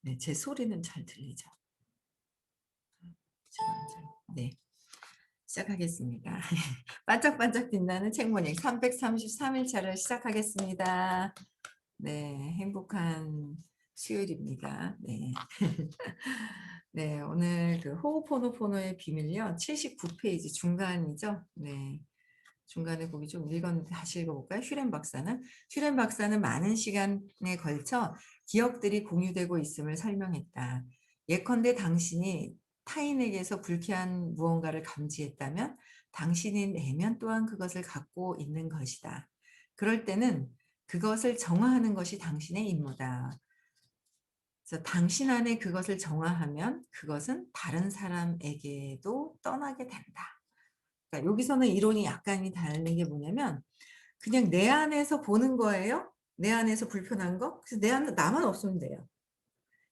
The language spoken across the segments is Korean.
네, 제 소리는 잘 들리죠? 네, 시작하겠습니다. 반짝반짝 빛나는 책모닝 333일차를 시작하겠습니다. 네, 행복한 수요일입니다. 네. 네, 오늘 그 호호포노포노의 비밀요. 79페이지 중간이죠. 네. 중간에 보기 좀 읽었는데 다시 읽어볼까요? 슈렌 박사는 많은 시간에 걸쳐 기억들이 공유되고 있음을 설명했다. 예컨대 당신이 타인에게서 불쾌한 무언가를 감지했다면 당신의 내면 또한 그것을 갖고 있는 것이다. 그럴 때는 그것을 정화하는 것이 당신의 임무다. 그래서 당신 안에 그것을 정화하면 그것은 다른 사람에게도 떠나게 된다. 그러니까 여기서는 이론이 약간이 다른 게 뭐냐면 그냥 내 안에서 보는 거예요. 내 안에서 불편한 거. 그래서 내 안에 나만 없으면 돼요.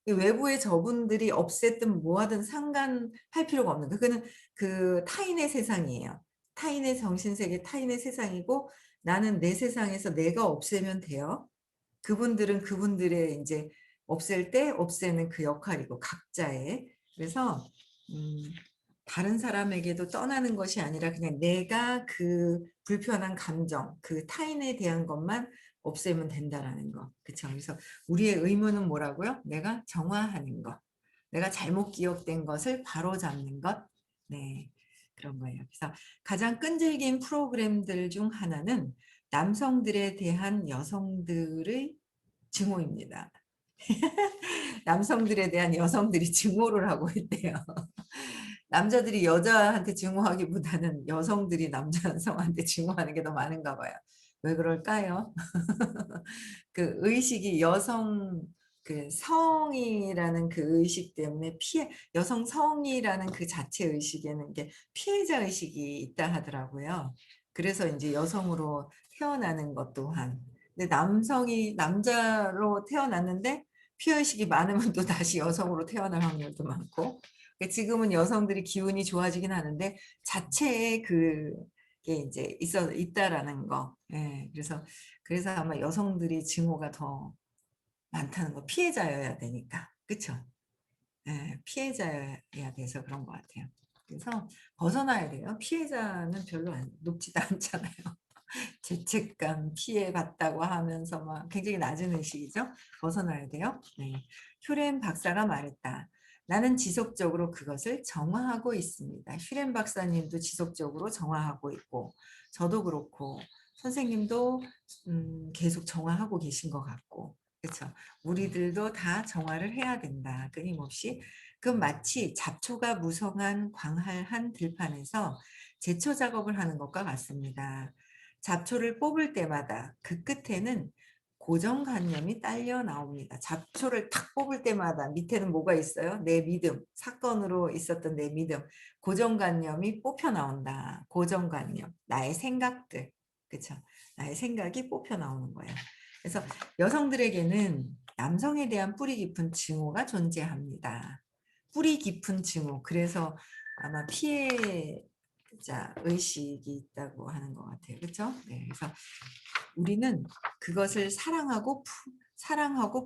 외부의 저분들이 없앴든 뭐하든 상관할 필요가 없는 거. 그거는 그 타인의 세상이에요. 타인의 정신세계, 타인의 세상이고 나는 내 세상에서 내가 없애면 돼요. 그분들은 그분들의 이제 없앨 때 없애는 그 역할이고 각자의. 그래서 다른 사람에게도 떠나는 것이 아니라 그냥 내가 그 불편한 감정, 그 타인에 대한 것만 없애면 된다라는 거. 그쵸? 그래서 우리의 의무는 뭐라고요? 내가 정화하는 것. 내가 잘못 기억된 것을 바로잡는 것. 네. 그런 거예요. 그래서 가장 끈질긴 프로그램들 중 하나는 남성들에 대한 여성들의 증오입니다. 남성들에 대한 여성들이 증오를 하고 있대요. 남자들이 여자한테 증오하기보다는 여성들이 남자성한테 증오하는 게 더 많은가 봐요. 왜 그럴까요? 그 의식이 여성 그 성이라는 그 의식 때문에 여성 성이라는 그 자체 의식에는 게 피해자 의식이 있다 하더라고요. 그래서 이제 여성으로 태어나는 것 또한. 근데 남성이 남자로 태어났는데 피해 의식이 많으면 또 다시 여성으로 태어날 확률도 많고. 지금은 여성들이 기운이 좋아지긴 하는데 자체의 그게 이제 있다라는 거. 예, 그래서 아마 여성들이 증오가 더 많다는 거. 피해자여야 되니까. 그쵸? 예, 피해자여야 돼서 그런 것 같아요. 그래서 벗어나야 돼요. 피해자는 별로 높지도 않잖아요. 죄책감, 피해봤다고 하면서 막 굉장히 낮은 의식이죠. 벗어나야 돼요. 네. 슈렌 박사가 말했다. 나는 지속적으로 그것을 정화하고 있습니다. 슈렌 박사님도 지속적으로 정화하고 있고 저도 그렇고 선생님도 계속 정화하고 계신 것 같고 그렇죠. 우리들도 다 정화를 해야 된다. 끊임없이. 그 마치 잡초가 무성한 광활한 들판에서 제초 작업을 하는 것과 같습니다. 잡초를 뽑을 때마다 그 끝에는 고정관념이 딸려 나옵니다. 잡초를 탁 뽑을 때마다 밑에는 뭐가 있어요? 내 믿음, 사건으로 있었던 내 믿음, 고정관념이 뽑혀 나온다. 고정관념, 나의 생각들, 그렇죠? 나의 생각이 뽑혀 나오는 거예요. 그래서 여성들에게는 남성에 대한 뿌리 깊은 증오가 존재합니다. 뿌리 깊은 증오. 그래서 아마 피해자 의식이 있다고 하는 것 같아요. 그렇죠? 네, 그래서 우리는 그것을 사랑하고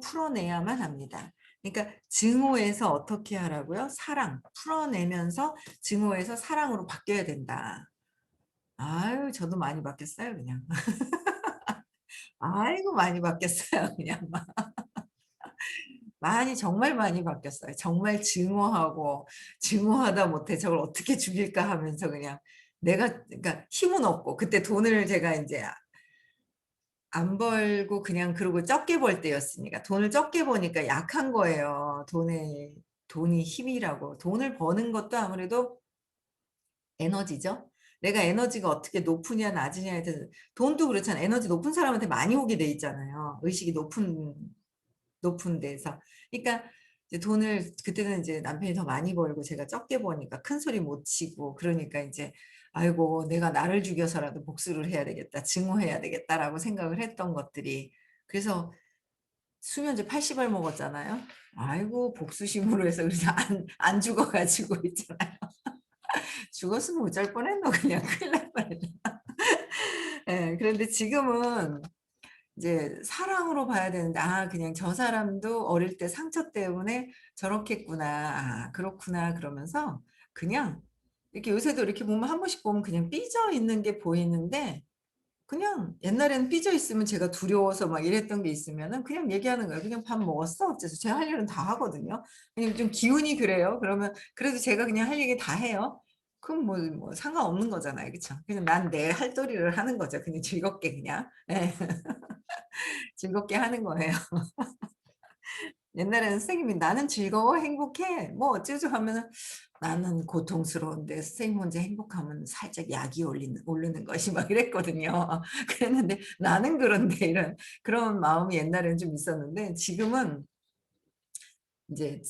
풀어내야만 합니다. 그러니까 증오에서 어떻게 하라고요? 풀어내면서 증오에서 사랑으로 바뀌어야 된다. 아유, 저도 많이 바뀌었어요, 그냥. 아이고, 많이 바뀌었어요, 그냥. 많이, 정말 많이 바뀌었어요. 정말 증오하다 못해 저걸 어떻게 죽일까 하면서 그냥 그러니까 힘은 없고, 그때 돈을 제가 이제 안 벌고 그냥 그러고 적게 벌 때였으니까 돈을 적게 버니까 약한 거예요. 돈이 힘이라고. 돈을 버는 것도 아무래도 에너지죠. 내가 에너지가 어떻게 높으냐 낮으냐에 대해서 돈도 그렇잖아요. 에너지 높은 사람한테 많이 오게 돼 있잖아요. 의식이 높은 데서. 그러니까 이제 돈을 그때는 이제 남편이 더 많이 벌고 제가 적게 버니까 큰 소리 못 치고 그러니까 이제 아이고 내가 나를 죽여서라도 복수를 해야 되겠다. 증오해야 되겠다라고 생각을 했던 것들이 그래서 수면제 80알 먹었잖아요. 아이고 복수심으로 해서 그래서 안 죽어가지고 있잖아요. 죽었으면 어쩔 뻔했노 그냥 큰일 날 뻔했네. 예, 그런데 지금은 이제 사랑으로 봐야 되는데 '아 그냥 저 사람도 어릴 때 상처 때문에 저렇겠구나. 아 그렇구나.' 그러면서 그냥 이렇게 요새도 이렇게 보면 한 번씩 보면 그냥 삐져 있는 게 보이는데 그냥 옛날에는 삐져 있으면 제가 두려워서 막 이랬던 게 있으면은 그냥 얘기하는 거예요. "그냥 밥 먹었어?" 어째서 제가 할 일은 다 하거든요. 그냥 좀 기운이 그래요. 그러면 그래도 제가 그냥 할 얘기 다 해요. 그럼 뭐 상관없는 거잖아요. 그쵸? 그냥 난 내 할 도리를 하는 거죠. 그냥 즐겁게 그냥. 예. 즐겁게 하는 거예요. 옛날에는 선생님이 "나는 즐거워. 행복해. 뭐 어쩌죠." 하면은 "나는 고통스러운데 선생님 혼자 행복하면 살짝 약이 오르는 것이." 막 이랬거든요. 그랬는데 '나는 그런데.' 이런 그런 마음이 옛날에는 좀 있었는데 지금은 인제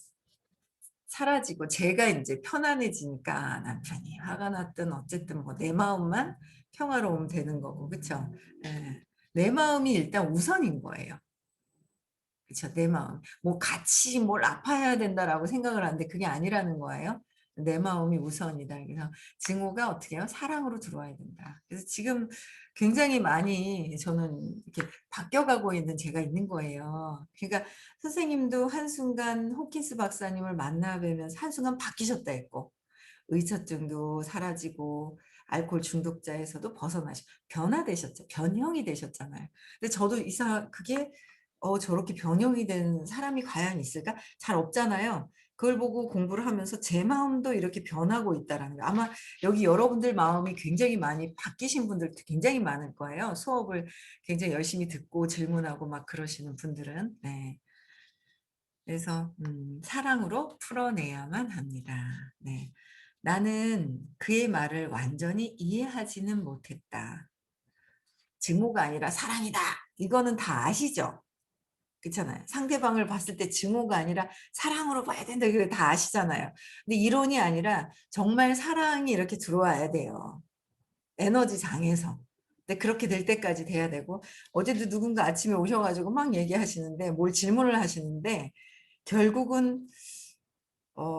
사라지고 제가 인제 편안해지니까 남편이 화가 났든 어쨌든 뭐 내 마음만 평화로우면 되는 거고 그쵸? 예. 내 마음이 일단 우선인 거예요. 그쵸. 내 마음. 뭐 '같이 뭘 아파해야 된다.'라고 생각을 하는데 그게 아니라는 거예요. '내 마음이 우선이다.' 그래서 증오가 어떻게 해요? 사랑으로 들어와야 된다. 그래서 지금 굉장히 많이 저는 이렇게 바뀌어가고 있는 제가 있는 거예요. 그러니까 선생님도 한순간 호킨스 박사님을 만나 뵈면서 한순간 바뀌셨다 했고 의처증도 사라지고 알코올 중독자에서도 벗어나시고 변화되셨죠. 변형이 되셨잖아요. 근데 저도 그게 저렇게 변형이 된 사람이 과연 있을까? 잘 없잖아요. 그걸 보고 공부를 하면서 '제 마음도 이렇게 변하고 있다.'라는 거. 아마 여기 여러분들 마음이 굉장히 많이 바뀌신 분들도 굉장히 많을 거예요. 수업을 굉장히 열심히 듣고 질문하고 막 그러시는 분들은. 네. 그래서 사랑으로 풀어내야만 합니다. 네. "나는 그의 말을 완전히 이해하지는 못했다." 증오가 아니라 사랑이다. 이거는 다 아시죠? 그렇잖아요. 상대방을 봤을 때 증오가 아니라 사랑으로 봐야 된다. 이거 다 아시잖아요. 근데 이론이 아니라 정말 사랑이 이렇게 들어와야 돼요. 에너지장에서. 근데 그렇게 될 때까지 돼야 되고 어제도 누군가 아침에 오셔 가지고 막 얘기하시는데 뭘 질문을 하시는데 결국은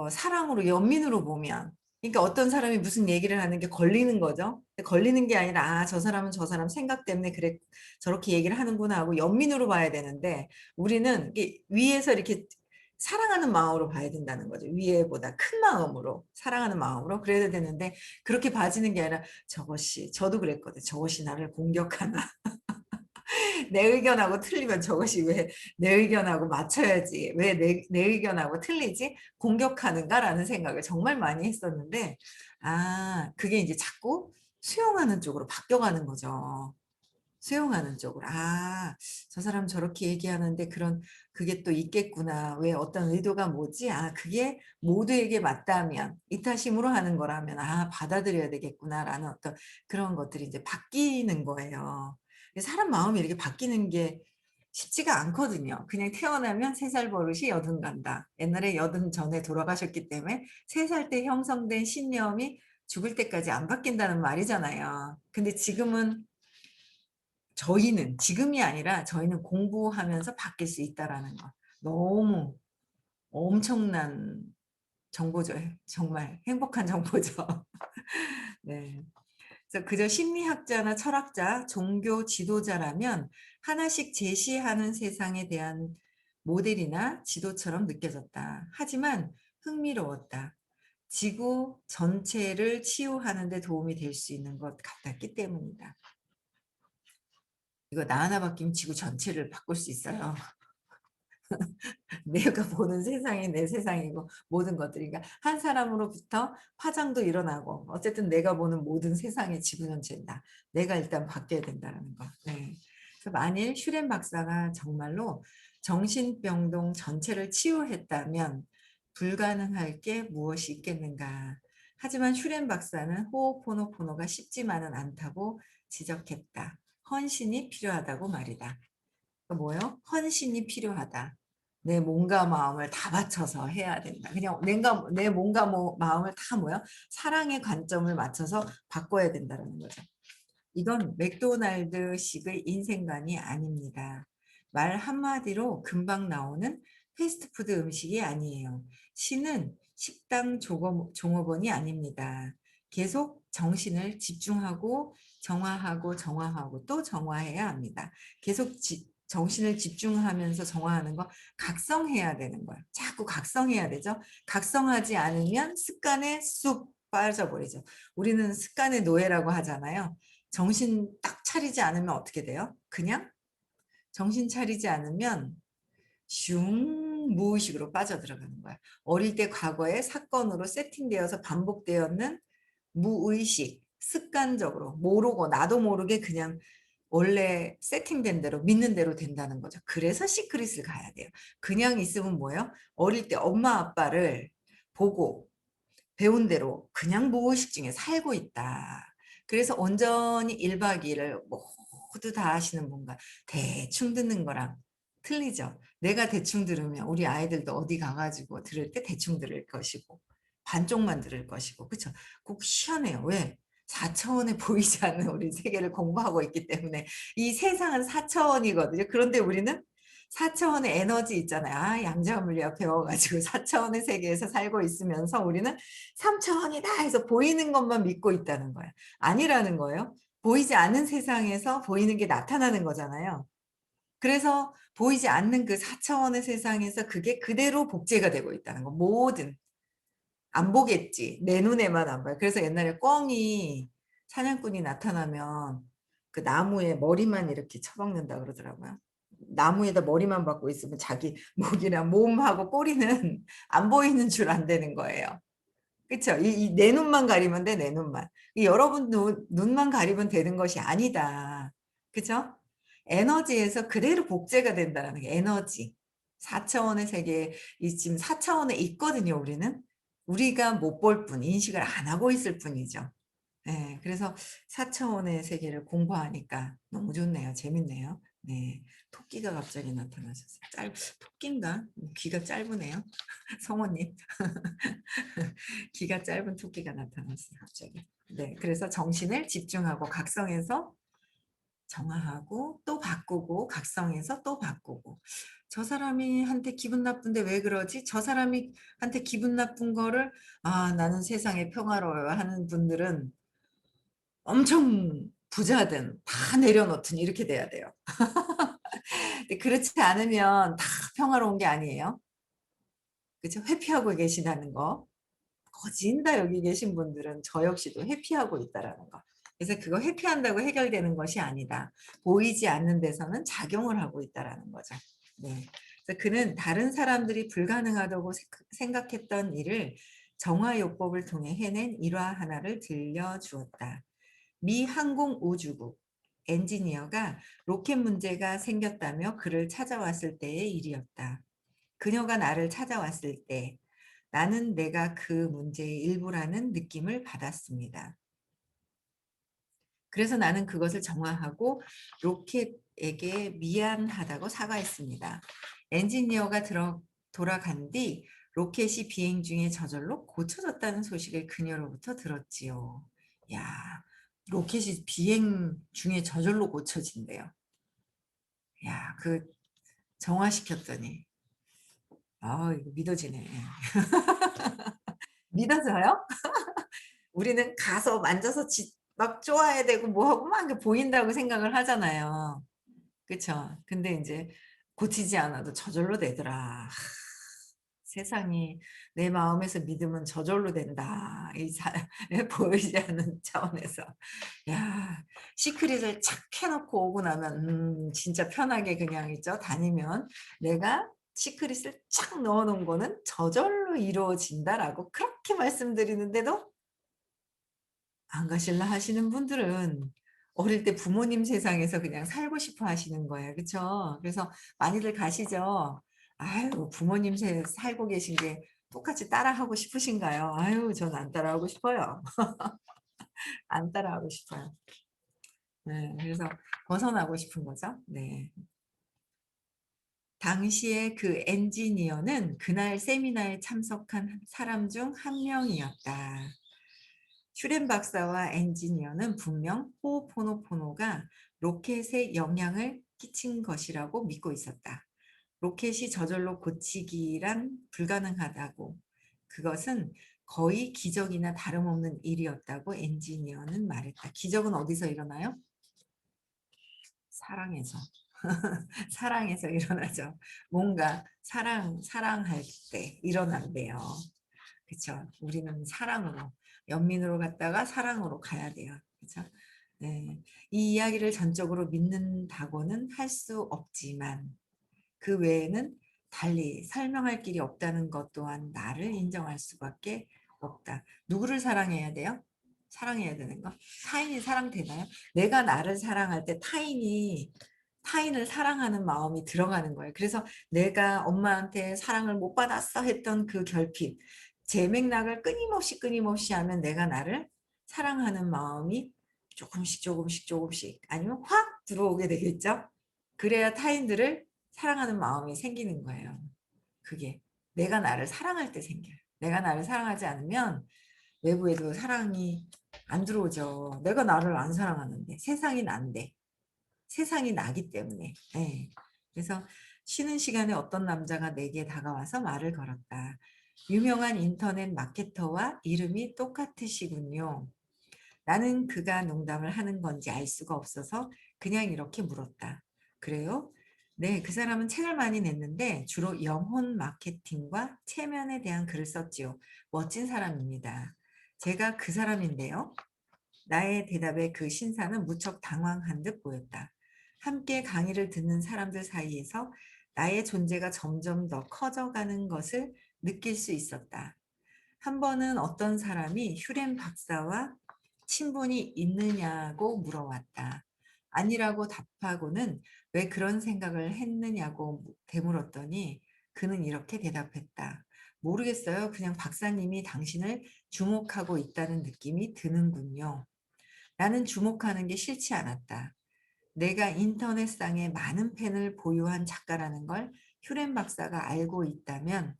사랑으로 연민으로 보면 그러니까 어떤 사람이 무슨 얘기를 하는 게 걸리는 거죠. 근데 걸리는 게 아니라 '아 저 사람은 저 사람 생각 때문에 그래 저렇게 얘기를 하는구나.' 하고 연민으로 봐야 되는데 우리는 이게 위에서 이렇게 사랑하는 마음으로 봐야 된다는 거죠. 위에보다 큰 마음으로 사랑하는 마음으로 그래야 되는데 그렇게 봐지는 게 아니라 '저것이' 저도 그랬거든요. '저것이 나를 공격하나.' 내 의견하고 틀리면 저것이 왜 내 의견하고 맞춰야지. 왜 내 의견하고 틀리지? 공격하는가라는 생각을 정말 많이 했었는데 그게 이제 자꾸 수용하는 쪽으로 바뀌어가는 거죠. 수용하는 쪽으로. '아 저 사람 저렇게 얘기하는데 그게 또 있겠구나. 왜 어떤 의도가 뭐지? 아 그게 모두에게 맞다면 이타심으로 하는 거라면 받아들여야 되겠구나.'라는 어떤 그런 것들이 이제 바뀌는 거예요. 사람 마음이 이렇게 바뀌는 게 쉽지가 않거든요. 그냥 태어나면 3살 버릇이 여든 간다. 옛날에 여든 전에 돌아가셨기 때문에 3살 때 형성된 신념이 죽을 때까지 안 바뀐다는 말이잖아요. 근데 지금이 아니라 저희는 공부하면서 바뀔 수 있다라는 거. 너무 엄청난 정보죠. 정말 행복한 정보죠. 네. 그래서 그저 심리학자나 철학자, 종교 지도자라면 하나씩 제시하는 세상에 대한 모델이나 지도처럼 느껴졌다. 하지만 흥미로웠다. 지구 전체를 치유하는 데 도움이 될 수 있는 것 같았기 때문이다. 이거 나 하나 바뀌면 지구 전체를 바꿀 수 있어요. 내가 보는 세상이 내 세상이고 모든 것들이 그러니까 한 사람으로부터 파장도 일어나고 어쨌든 내가 보는 모든 세상의 지구 전체다. 내가 일단 바뀌어야 된다는 거. 네. 그래서 만일 슈렌 박사가 정말로 정신병동 전체를 치유했다면 불가능할 게 무엇이 있겠는가. 하지만 슈렌 박사는 호오포노포노가 쉽지만은 않다고 지적했다. 헌신이 필요하다고 말이다. 뭐예요? 헌신이 필요하다. 내 몸과 마음을 다 바쳐서 해야 된다. 그냥 내 몸과 마음을 다 뭐야? 사랑의 관점을 맞춰서 바꿔야 된다는 거죠. 이건 맥도날드식의 인생관이 아닙니다. 말 한마디로 금방 나오는 패스트푸드 음식이 아니에요. 신은 식당 종업원이 아닙니다. 계속 정신을 집중하고 정화하고 정화하고 또 정화해야 합니다. 계속 정신을 집중하면서 정화하는 거 각성해야 되는 거예요. 자꾸 각성해야 되죠. 각성하지 않으면 습관에 쑥 빠져버리죠. 우리는 습관의 노예라고 하잖아요. 정신 딱 차리지 않으면 어떻게 돼요? 그냥 정신 차리지 않으면 슝 무의식으로 빠져들어가는 거야. 어릴 때 과거의 사건으로 세팅되어서 반복되었는 무의식, 습관적으로 모르고 나도 모르게 그냥 원래 세팅된 대로 믿는 대로 된다는 거죠. 그래서 시크릿을 가야 돼요. 그냥 있으면 뭐예요? 어릴 때 엄마 아빠를 보고 배운 대로 그냥 무의식 중에 살고 있다. 그래서 온전히 1박 2일을 모두 다 하시는 분과 대충 듣는 거랑 틀리죠. 내가 대충 들으면 우리 아이들도 어디 가가지고 들을 때 대충 들을 것이고 반쪽만 들을 것이고 그렇죠. 꼭 희한해요. 왜? 4차원에 보이지 않는 우리 세계를 공부하고 있기 때문에 이 세상은 4차원이거든요. 그런데 우리는 4차원의 에너지 있잖아요. 아, 양자 물리학 배워가지고 4차원의 세계에서 살고 있으면서 우리는 3차원이다 해서 보이는 것만 믿고 있다는 거예요. 아니라는 거예요. 보이지 않는 세상에서 보이는 게 나타나는 거잖아요. 그래서 보이지 않는 그 4차원의 세상에서 그게 그대로 복제가 되고 있다는 거. 모든 안 보겠지. 내 눈에만 안 봐요. 그래서 옛날에 꿩이 사냥꾼이 나타나면 그 나무에 머리만 이렇게 쳐박는다 그러더라고요. 나무에다 머리만 박고 있으면 자기 목이랑 몸하고 꼬리는 안 보이는 줄 안 되는 거예요. 그쵸? 내 눈만 가리면 돼, 내 눈만. 여러분 눈만 가리면 되는 것이 아니다. 그죠? 에너지에서 그대로 복제가 된다는 게 에너지. 4차원의 세계, 지금 4차원에 있거든요, 우리는. 우리가 못 볼 뿐, 인식을 안 하고 있을 뿐이죠. 네, 그래서 4차원의 세계를 공부하니까 너무 좋네요. 재밌네요. 네. 토끼가 갑자기 나타나셨어요. 토끼인가? 귀가 짧으네요. 성우님. 귀가 짧은 토끼가 나타났어요. 갑자기. 네. 그래서 정신을 집중하고 각성해서 정화하고 또 바꾸고 각성해서 또 바꾸고 저 사람이 한테 기분 나쁜데 왜 그러지? 저 사람이 한테 기분 나쁜 거를 아 나는 세상에 평화로워요 하는 분들은 엄청 부자든 다 내려놓든 이렇게 돼야 돼요. 근데 그렇지 않으면 다 평화로운 게 아니에요. 그죠? 회피하고 계시다는 거. 거진다 여기 계신 분들은 저 역시도 회피하고 있다라는 거. 그래서 그거 회피한다고 해결되는 것이 아니다. 보이지 않는 데서는 작용을 하고 있다라는 거죠. 네. 그래서 그는 다른 사람들이 불가능하다고 생각했던 일을 정화요법을 통해 해낸 일화 하나를 들려주었다. 미 항공우주국 엔지니어가 로켓 문제가 생겼다며 그를 찾아왔을 때의 일이었다. 그녀가 나를 찾아왔을 때 나는 내가 그 문제의 일부라는 느낌을 받았습니다. 그래서 나는 그것을 정화하고 로켓에게 미안하다고 사과했습니다. 엔지니어가 돌아간 뒤 로켓이 비행 중에 저절로 고쳐졌다는 소식을 그녀로부터 들었지요. 야, 로켓이 비행 중에 저절로 고쳐진대요. 야, 그 정화시켰더니 아, 이거 믿어지네. 믿어져요? 우리는 가서 만져서 막 좋아야 되고 뭐하고 막 보인다고 생각을 하잖아요. 그쵸? 근데 이제 고치지 않아도 저절로 되더라. 세상이 내 마음에서 믿으면 저절로 된다. 보이지 않는 차원에서. 야, 시크릿을 착 해놓고 오고 나면, 진짜 편하게 그냥 있죠. 다니면 내가 시크릿을 착 넣어놓은 거는 저절로 이루어진다라고 그렇게 말씀드리는데도 안 가실라 하시는 분들은 어릴 때 부모님 세상에서 그냥 살고 싶어 하시는 거예요. 그쵸? 그래서 많이들 가시죠. 아유, 부모님 살고 계신 게 똑같이 따라하고 싶으신가요? 아유, 전 안 따라하고 싶어요. 안 따라하고 싶어요. 네, 그래서 벗어나고 싶은 거죠. 네. 당시에 그 엔지니어는 그날 세미나에 참석한 사람 중 한 명이었다. 슈렌 박사와 엔지니어는 분명 호오포노포노가 로켓에 영향을 끼친 것이라고 믿고 있었다. 로켓이 저절로 고치기란 불가능하다고. 그것은 거의 기적이나 다름없는 일이었다고 엔지니어는 말했다. 기적은 어디서 일어나요? 사랑에서. 사랑에서 일어나죠. 뭔가 사랑할 때 일어난대요. 그쵸? 우리는 사랑으로, 연민으로 갔다가 사랑으로 가야 돼요. 그쵸? 네. 이 이야기를 전적으로 믿는다고는 할 수 없지만 그 외에는 달리 설명할 길이 없다는 것 또한 나를 인정할 수밖에 없다. 누구를 사랑해야 돼요? 사랑해야 되는 거? 타인이 사랑되나요? 내가 나를 사랑할 때 타인을 사랑하는 마음이 들어가는 거예요. 그래서 내가 엄마한테 사랑을 못 받았어 했던 그 결핍, 제 맥락을 끊임없이 하면 내가 나를 사랑하는 마음이 조금씩 아니면 확 들어오게 되겠죠. 그래야 타인들을 사랑하는 마음이 생기는 거예요. 그게 내가 나를 사랑할 때 생겨요. 내가 나를 사랑하지 않으면 외부에도 사랑이 안 들어오죠. 내가 나를 안 사랑하는데 세상이 난데 세상이 나기 때문에. 예. 그래서 쉬는 시간에 어떤 남자가 내게 다가와서 말을 걸었다. 유명한 인터넷 마케터와 이름이 똑같으시군요. 나는 그가 농담을 하는 건지 알 수가 없어서 그냥 이렇게 물었다. 그래요? 네, 그 사람은 책을 많이 냈는데 주로 영혼 마케팅과 체면에 대한 글을 썼지요. 멋진 사람입니다. 제가 그 사람인데요. 나의 대답에 그 신사는 무척 당황한 듯 보였다. 함께 강의를 듣는 사람들 사이에서 나의 존재가 점점 더 커져가는 것을 느낄 수 있었다. 한 번은 어떤 사람이 휴렌 박사와 친분이 있느냐고 물어왔다. 아니라고 답하고는 왜 그런 생각을 했느냐고 되물었더니 그는 이렇게 대답했다. 모르겠어요. 그냥 박사님이 당신을 주목하고 있다는 느낌이 드는군요. 나는 주목하는 게 싫지 않았다. 내가 인터넷상에 많은 팬을 보유한 작가라는 걸 휴렌 박사가 알고 있다면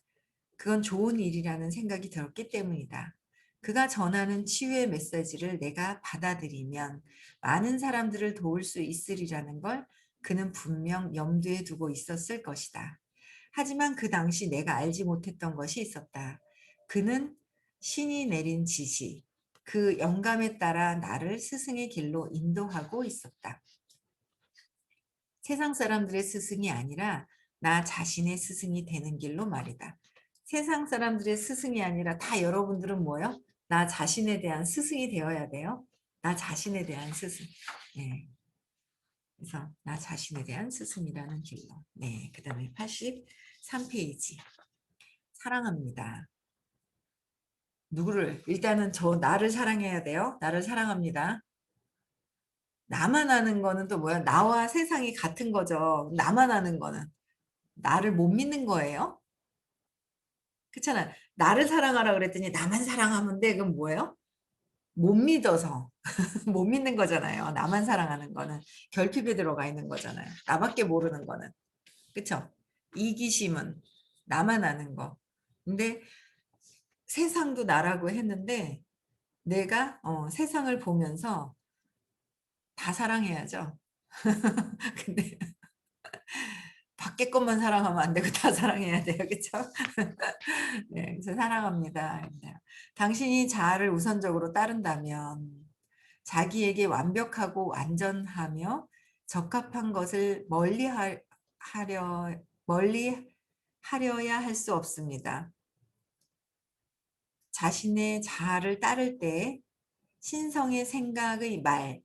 그건 좋은 일이라는 생각이 들었기 때문이다. 그가 전하는 치유의 메시지를 내가 받아들이면 많은 사람들을 도울 수 있으리라는 걸 그는 분명 염두에 두고 있었을 것이다. 하지만 그 당시 내가 알지 못했던 것이 있었다. 그는 신이 내린 지시, 그 영감에 따라 나를 스승의 길로 인도하고 있었다. 세상 사람들의 스승이 아니라 나 자신의 스승이 되는 길로 말이다. 세상 사람들의 스승이 아니라 다 여러분들은 뭐요? 나 자신에 대한 스승이 되어야 돼요. 나 자신에 대한 스승. 네. 그래서 나 자신에 대한 스승이라는 길로. 네. 그 다음에 83페이지. 사랑합니다. 누구를? 일단은 나를 사랑해야 돼요. 나를 사랑합니다. 나만 아는 거는 또 뭐야? 나와 세상이 같은 거죠. 나만 아는 거는. 나를 못 믿는 거예요. 그렇잖아. 나를 사랑하라 그랬더니 나만 사랑하면 돼. 그건 뭐예요? 못 믿어서. 못 믿는 거잖아요. 나만 사랑하는 거는. 결핍에 들어가 있는 거잖아요. 나밖에 모르는 거는. 그쵸? 이기심은 나만 아는 거. 근데 세상도 나라고 했는데 내가 세상을 보면서 다 사랑해야죠. 근데 밖에 것만 사랑하면 안 되고 다 사랑해야 돼요. 그쵸? 네, 그래서 사랑합니다. 네. 당신이 자아를 우선적으로 따른다면 자기에게 완벽하고 완전하며 적합한 것을 멀리 하려야 할 수 없습니다. 자신의 자아를 따를 때 신성의 생각의 말,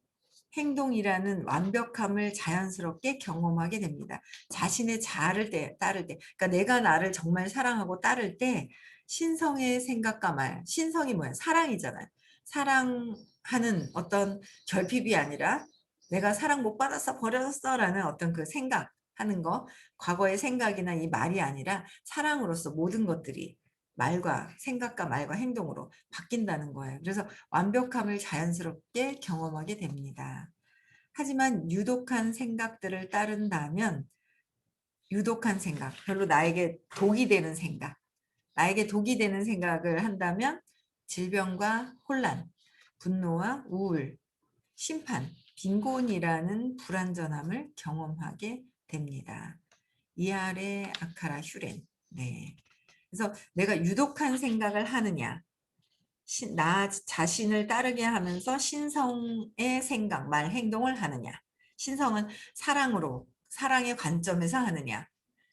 행동이라는 완벽함을 자연스럽게 경험하게 됩니다. 자신의 자아를 따를 때, 그러니까 내가 나를 정말 사랑하고 따를 때 신성의 생각과 말, 신성이 뭐야? 사랑이잖아요. 사랑하는 어떤 결핍이 아니라 내가 사랑 못 받았어, 버렸어라는 어떤 그 생각하는 거, 과거의 생각이나 이 말이 아니라 사랑으로서 모든 것들이 생각과 말과 행동으로 바뀐다는 거예요. 그래서 완벽함을 자연스럽게 경험하게 됩니다. 하지만 유독한 생각들을 따른다면 유독한 생각, 별로 나에게 독이 되는 생각, 나에게 독이 되는 생각을 한다면 질병과 혼란, 분노와 우울, 심판, 빈곤이라는 불완전함을 경험하게 됩니다. 이하레 아카라 휴렌. 네. 그래서 내가 유독한 생각을 하느냐, 나 자신을 따르게 하면서 신성의 생각, 말, 행동을 하느냐. 신성은 사랑으로, 사랑의 관점에서 하느냐.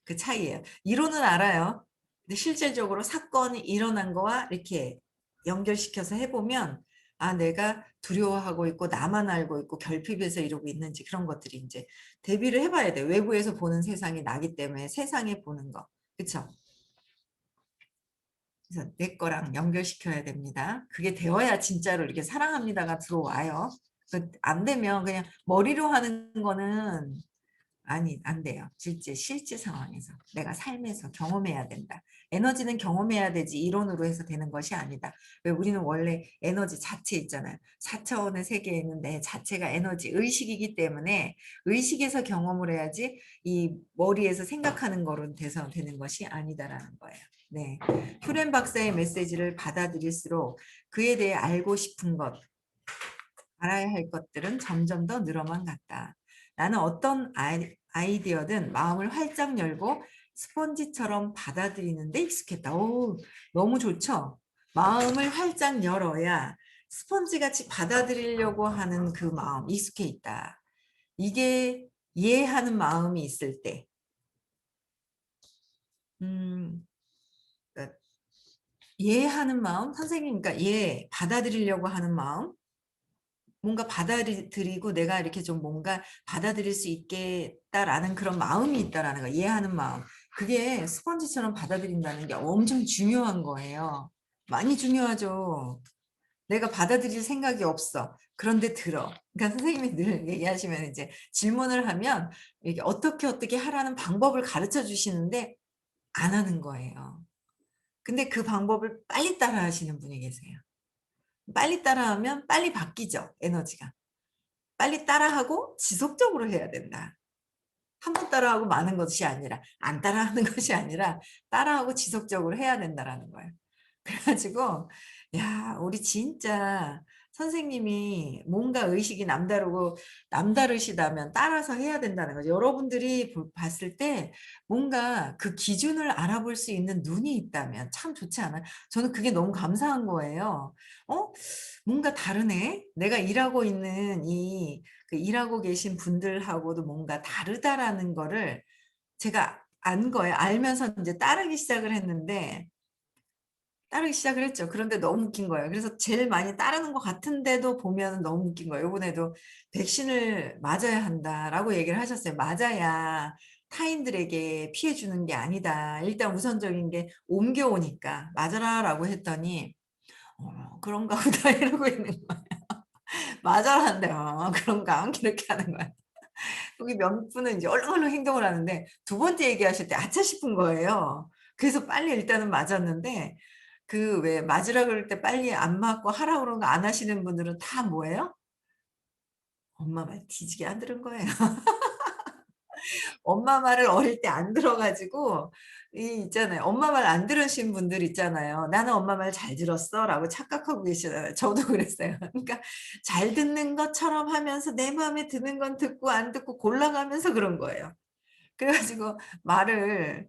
그 차이예요. 이론은 알아요. 근데 실질적으로 사건이 일어난 거와 이렇게 연결시켜서 해보면 아, 내가 두려워하고 있고 나만 알고 있고 결핍해서 이러고 있는지 그런 것들이 이제 대비를 해봐야 돼요. 외부에서 보는 세상이 나기 때문에 세상에 보는 거. 그쵸? 그래서 내 거랑 연결시켜야 됩니다. 그게 되어야 진짜로 이렇게 사랑합니다가 들어와요. 안 되면 그냥 머리로 하는 거는 안 돼요. 실제 상황에서 내가 삶에서 경험해야 된다. 에너지는 경험해야 되지 이론으로 해서 되는 것이 아니다. 왜 우리는 원래 에너지 자체 있잖아요. 4차원의 세계에는 내 자체가 에너지 의식이기 때문에 의식에서 경험을 해야지 이 머리에서 생각하는 거로 돼서 되는 것이 아니다라는 거예요. 네, 휴렌 박사의 메시지를 받아들일수록 그에 대해 알고 싶은 것, 알아야 할 것들은 점점 더 늘어만 갔다. 나는 어떤 아이디어든 마음을 활짝 열고 스펀지처럼 받아들이는 데 익숙했다. 오, 너무 좋죠? 마음을 활짝 열어야 스펀지같이 받아들이려고 하는 그 마음 익숙해 있다. 이게 이해하는 마음이 있을 때, 음, 그러니까 이해하는 마음, 선생님, 그러니까 받아들이려고 하는 마음, 뭔가 받아들이고 내가 이렇게 좀 뭔가 받아들일 수 있겠다라는 그런 마음이 있다라는 거, 이해하는 마음. 그게 스펀지처럼 받아들인다는 게 엄청 중요한 거예요. 많이 중요하죠. 내가 받아들일 생각이 없어. 그런데 들어. 그러니까 선생님이 늘 얘기하시면 이제 질문을 하면 이게 어떻게 하라는 방법을 가르쳐 주시는데 안 하는 거예요. 근데 그 방법을 빨리 따라 하시는 분이 계세요. 빨리 따라하면 빨리 바뀌죠, 에너지가. 빨리 따라하고 지속적으로 해야 된다. 한 번 따라하고 마는 것이 아니라 안 따라하는 것이 아니라 따라하고 지속적으로 해야 된다라는 거예요. 그래가지고 야, 우리 진짜 선생님이 뭔가 의식이 남다르시다면 따라서 해야 된다는 거죠. 여러분들이 봤을 때 뭔가 그 기준을 알아볼 수 있는 눈이 있다면 참 좋지 않아요? 저는 그게 너무 감사한 거예요. 어? 뭔가 다르네. 내가 일하고 있는 그 일하고 계신 분들하고도 뭔가 다르다라는 거를 제가 안 거예요. 알면서 이제 따르기 시작을 했죠. 그런데 너무 웃긴 거예요. 그래서 제일 많이 따르는 것 같은데도 보면 너무 웃긴 거예요. 이번에도 백신을 맞아야 한다라고 얘기를 하셨어요. 맞아야 타인들에게 피해 주는 게 아니다. 일단 우선적인 게 옮겨오니까 맞아라라고 했더니 그런가 보다 이러고 있는 거예요. 맞아라는데요. 그런가? 이렇게 하는 거예요. 여기 몇 분은 이제 얼렁얼렁 행동을 하는데 두 번째 얘기하실 때 아차 싶은 거예요. 그래서 빨리 일단은 맞았는데 그 왜 맞으라 그럴 때 빨리 안 맞고 하라 그러는 거 안 하시는 분들은 다 뭐예요? 엄마 말 뒤지게 안 들은 거예요. 엄마 말을 어릴 때 안 들어 가지고 이 있잖아요. 엄마 말 안 들으신 분들 있잖아요. "나는 엄마 말 잘 들었어."라고 착각하고 계시잖아요. 저도 그랬어요. 그러니까 잘 듣는 것처럼 하면서 내 마음에 드는 건 듣고 안 듣고 골라가면서 그런 거예요. 그래 가지고 말을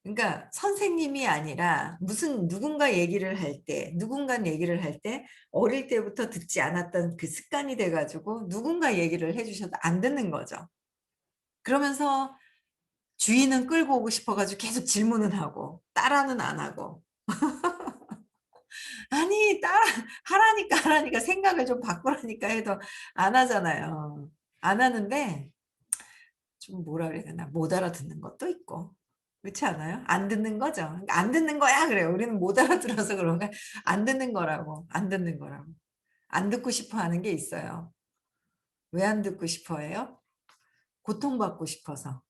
그러니까 선생님이 아니라 무슨 누군가 얘기를 할 때 어릴 때부터 듣지 않았던 그 습관이 돼 가지고 누군가 얘기를 해 주셔도 안 듣는 거죠. 그러면서 주인은 끌고 오고 싶어 가지고 계속 질문은 하고 따라는 안 하고. 아니 하라니까 생각을 좀 바꾸라니까 해도 안 하잖아요. 안 하는데 좀 뭐라 그래야 되나 못 알아듣는 것도 있고. 그렇지 않아요? 안 듣는 거죠. 그러니까 "안 듣는 거야." 그래요. 우리는 못 알아들어서 그런가 안 듣는 거라고, 안 듣는 거라고. 안 듣고 싶어 하는 게 있어요. 왜 안 듣고 싶어 해요? 고통받고 싶어서.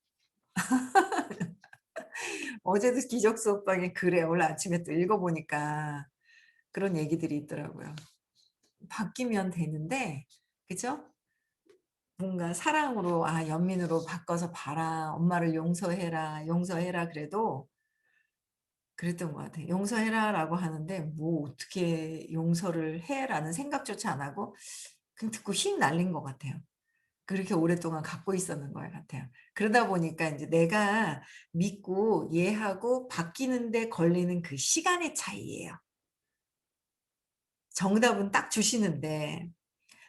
어제도 기적 수업방에 글에 오늘 아침에 또 읽어 보니까 그런 얘기들이 있더라고요. 바뀌면 되는데 그죠? 뭔가 사랑으로 연민으로 바꿔서 봐라. 엄마를 용서해라, 용서해라 그래도 그랬던 것 같아요. "용서해라."라고 하는데 뭐 어떻게 용서를 해?'라는 생각조차 안 하고 그냥 듣고 휙 날린 것 같아요. 그렇게 오랫동안 갖고 있었는 것 같아요. 그러다 보니까 인제 내가 믿고 이해하고 바뀌는 데 걸리는 그 시간의 차이예요. 정답은 딱 주시는데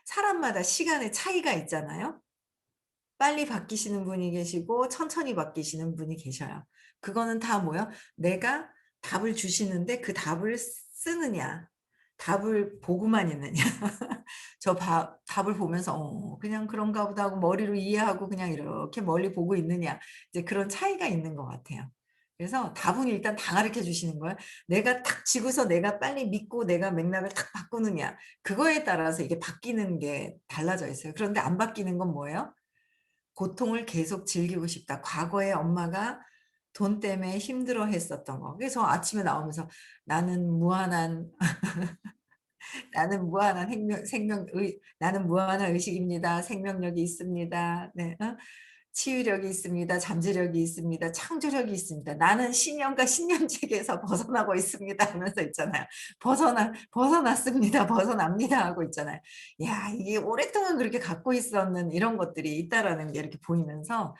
사람마다 시간의 차이가 있잖아요. 빨리 바뀌시는 분이 계시고 천천히 바뀌시는 분이 계셔요. 그거는 다 뭐예요? 내가 답을 주시는데 그 답을 쓰느냐, 답을 보고만 있느냐. 답을 보면서 그냥 그런가 보다 하고 머리로 이해하고 그냥 이렇게 멀리 보고 있느냐. 이제 그런 차이가 있는 것 같아요. 그래서 답은 일단 다 가르쳐 주시는 거예요. 내가 탁 쥐고서 내가 빨리 믿고 내가 맥락을 탁 바꾸느냐. 그거에 따라서 이게 바뀌는 게 달라져 있어요. 그런데 안 바뀌는 건 뭐예요? 고통을 계속 즐기고 싶다. 과거에 엄마가 돈 때문에 힘들어 했었던 거. 그래서 아침에 나오면서 나는 무한한 나는 무한한 나는 무한한 의식입니다. 생명력이 있습니다. 네. 치유력이 있습니다. 잠재력이 있습니다. 창조력이 있습니다. 나는 신념과 신념체계에서 벗어나고 있습니다. 하면서 있잖아요. 벗어났습니다. 벗어납니다. 하고 있잖아요. 야, 이게 오랫동안 그렇게 갖고 있었는 이런 것들이 있다라는 게 이렇게 보이면서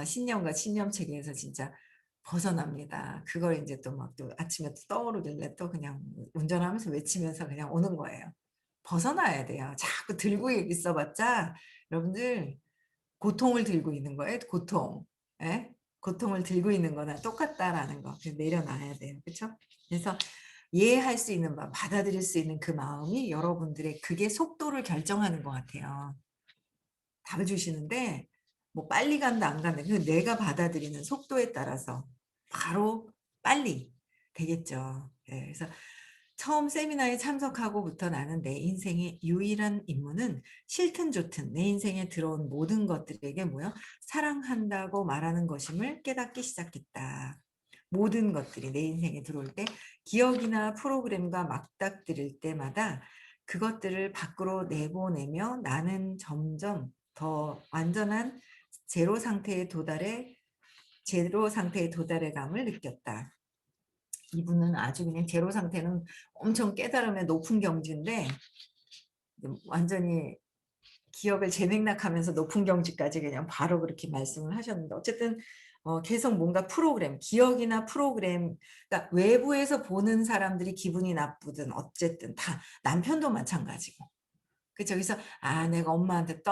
신념과 신념체계에서 진짜 벗어납니다. 그걸 이제 또 막 또 아침에 또 떠오르길래 또 그냥 운전하면서 외치면서 그냥 오는 거예요. 벗어나야 돼요. 자꾸 들고 있어봤자 여러분들 고통을 들고 있는 거예요. 고통. 예? 고통을 들고 있는 거나 똑같다라는 거. 내려놔야 돼요. 그렇죠? 그래서 이해할 수 있는 마음, 받아들일 수 있는 그 마음이 여러분들의 그게 속도를 결정하는 것 같아요. 답을 주시는데 뭐 빨리 간다 안 간다. 그 내가 받아들이는 속도에 따라서 바로 빨리 되겠죠. 예, 그래서 처음 세미나에 참석하고부터 나는 내 인생의 유일한 임무는 싫든 좋든 내 인생에 들어온 모든 것들에게 뭐요? 사랑한다고 말하는 것임을 깨닫기 시작했다. 모든 것들이 내 인생에 들어올 때 기억이나 프로그램과 맞닥뜨릴 때마다 그것들을 밖으로 내보내며 나는 점점 더 완전한 제로 상태에 도달해 감을 느꼈다. 이분은 아주 그냥 제로 상태는 엄청 깨달음의 높은 경지인데 완전히 기억을 재맥락하면서 높은 경지까지 그냥 바로 그렇게 말씀을 하셨는데 어쨌든 계속 뭔가 프로그램, 기억이나 프로그램, 그러니까 외부에서 보는 사람들이 기분이 나쁘든 어쨌든 다 남편도 마찬가지고 그쵸. 그래서 내가 엄마한테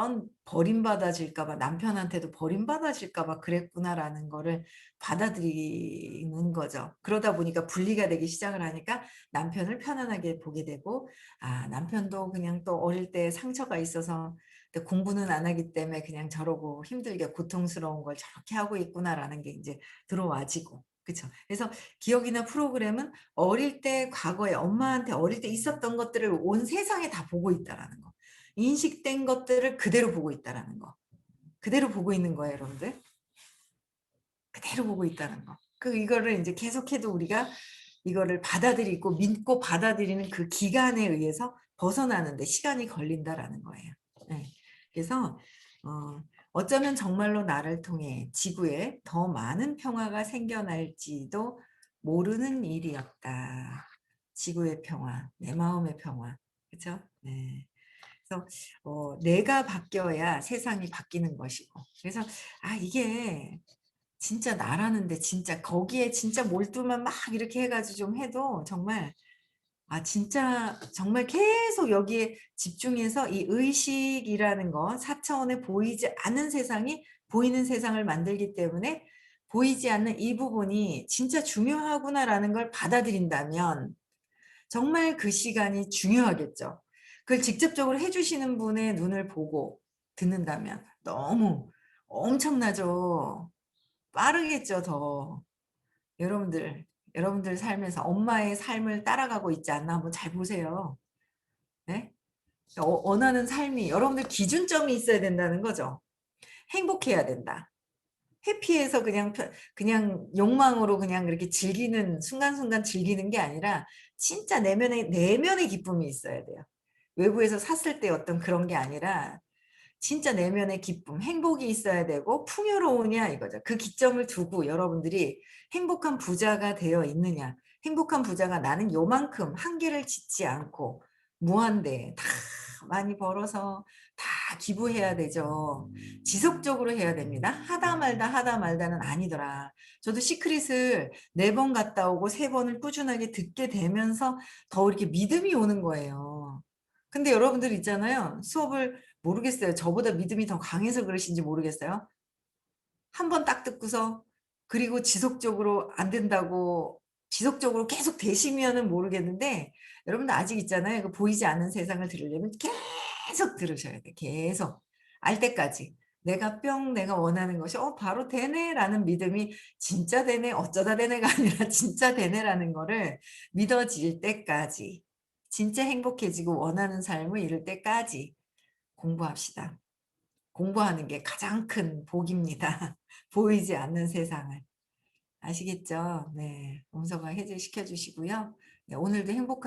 버림받아질까 봐 남편한테도 버림받아질까 봐 그랬구나라는 거를 받아들이는 거죠. 그러다 보니까 분리가 되기 시작을 하니까 남편을 편안하게 보게 되고 남편도 그냥 또 어릴 때 상처가 있어서 공부는 안 하기 때문에 그냥 저러고 힘들게 고통스러운 걸 저렇게 하고 있구나라는 게 이제 들어와지고 그쵸. 그래서 기억이나 프로그램은 어릴 때 과거에 엄마한테 어릴 때 있었던 것들을 온 세상에 다 보고 있다라는 거. 인식된 것들을 그대로 보고 있다라는 거. 그대로 보고 있는 거예요, 여러분들. 그대로 보고 있다는 거. 이거를 이제 계속해도 우리가 이거를 받아들이고 믿고 받아들이는 그 기간에 의해서 벗어나는데 시간이 걸린다라는 거예요. 네. 그래서 어쩌면 정말로 나를 통해 지구에 더 많은 평화가 생겨날지도 모르는 일이었다. 지구의 평화, 내 마음의 평화. 그렇죠? 네. 그래서 내가 바뀌어야 세상이 바뀌는 것이고. 그래서 이게 진짜 나라는데 진짜 거기에 진짜 몰두만 막 이렇게 해가지고 좀 해도 정말 진짜 정말 계속 여기에 집중해서 이 의식이라는 거 4차원에 보이지 않는 세상이 보이는 세상을 만들기 때문에 보이지 않는 이 부분이 진짜 중요하구나라는 걸 받아들인다면 정말 그 시간이 중요하겠죠. 그걸 직접적으로 해주시는 분의 눈을 보고 듣는다면 너무 엄청나죠. 빠르겠죠, 더. 여러분들 삶에서 엄마의 삶을 따라가고 있지 않나 한번 잘 보세요. 네? 원하는 삶이 여러분들 기준점이 있어야 된다는 거죠. 행복해야 된다. 해피해서 그냥 욕망으로 그냥 그렇게 즐기는 순간순간 즐기는 게 아니라 진짜 내면의 기쁨이 있어야 돼요. 외부에서 샀을 때 어떤 그런 게 아니라 진짜 내면의 기쁨, 행복이 있어야 되고 풍요로우냐 이거죠. 그 기점을 두고 여러분들이 행복한 부자가 되어 있느냐. 행복한 부자가 나는 요만큼 한계를 짓지 않고 무한대 다 많이 벌어서 다 기부해야 되죠. 지속적으로 해야 됩니다. 하다 말다는 아니더라. 저도 시크릿을 4번 갔다 오고 3번을 꾸준하게 듣게 되면서 더 이렇게 믿음이 오는 거예요. 근데 여러분들 있잖아요. 수업을 모르겠어요. 저보다 믿음이 더 강해서 그러신지 모르겠어요. 한 번 딱 듣고서 그리고 지속적으로 안 된다고 지속적으로 계속 되시면은 모르겠는데 여러분들 아직 있잖아요. 그 보이지 않는 세상을 들으려면 계속 들으셔야 돼. 계속. 알 때까지. 내가 원하는 것이 '바로 되네.'라는 믿음이 '진짜 되네. 어쩌다 되네.'가 아니라 '진짜 되네.'라는 거를 믿어질 때까지 진짜 행복해지고 원하는 삶을 이룰 때까지 공부합시다. 공부하는 게 가장 큰 복입니다. 보이지 않는 세상을. 아시겠죠? 네. 음성화 해제시켜 주시고요. 네 오늘도 행복한